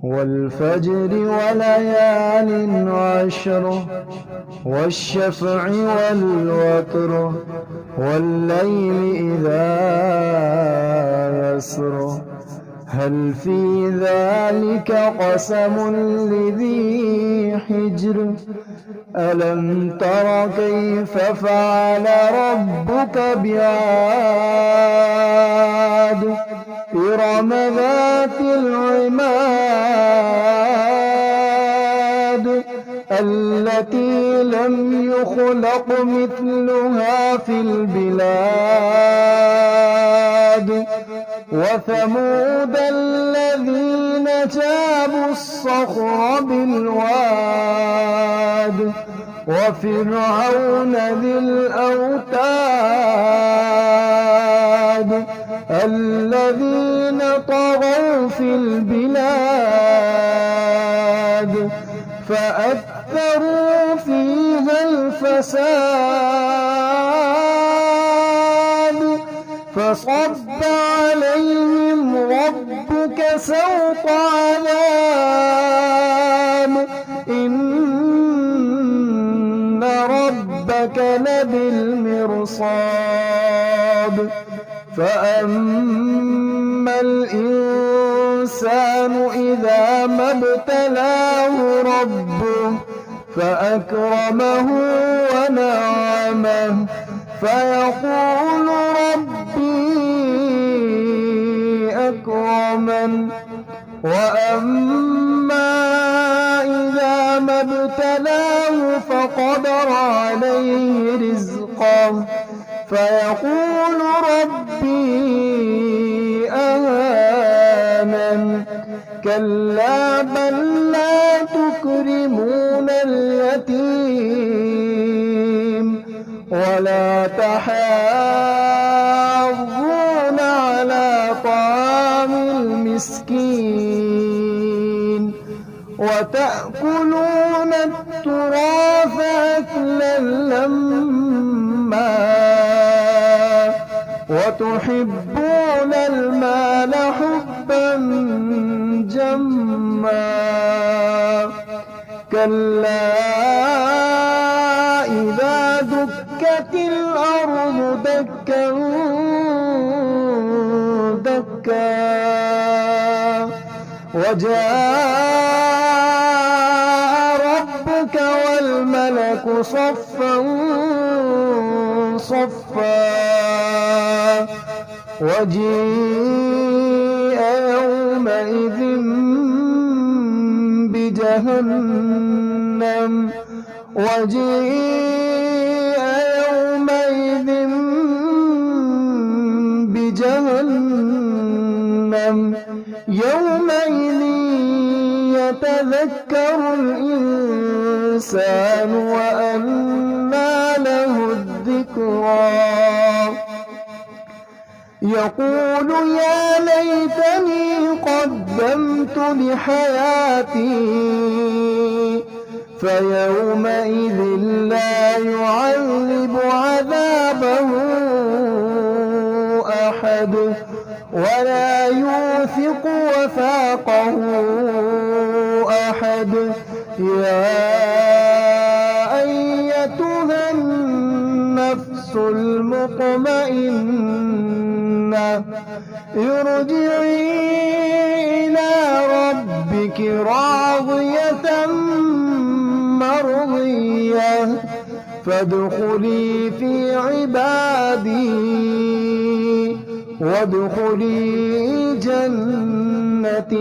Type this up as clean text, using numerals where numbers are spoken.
والفجر وليال عشر والشفع والوتر والليل إذا يسر هل في ذلك قسم لذي حجر ألم تر كيف فعل ربك بعاد إرم ذات العماد التي لم يخلق مثلها في البلاد وثمود الذين جابوا الصخر بالواد وفرعون ذي الأوتاد الذين طغوا في البلاد فأكثروا فيها الفساد فصب عليهم ربك سوط عذاب إن ربك لبالمرصاد فأما الإنسان إذا ما ابتلاه ربه فأكرمه ونعمه فيقول ربي أكرمن وأما إذا ما ابتلاه فقدر عليه رزقه فيقول ربي أهانن كلا بل لا تكرمون اليتيم ولا تحاضون على طعام المسكين وتأكلون التراث أكلا لما وتحبون المال حبا جما كلا إذا دكت الأرض دكا دكا وجاء ربك والملك صفا صفا وجيء يومئذ بجهنم وجيء يومئذ بجهنم يومئذ يتذكر الإنسان وأنى له الذكرى يقول يا ليتني قدمت لحياتي فيومئذ لا يعذب عذابه أحد ولا يوثق وثاقه أحد يا أيتها النفس المطمئنة ارجعي إلى ربك راضية مرضية فادخلي في عبادي وادخلي جنتي.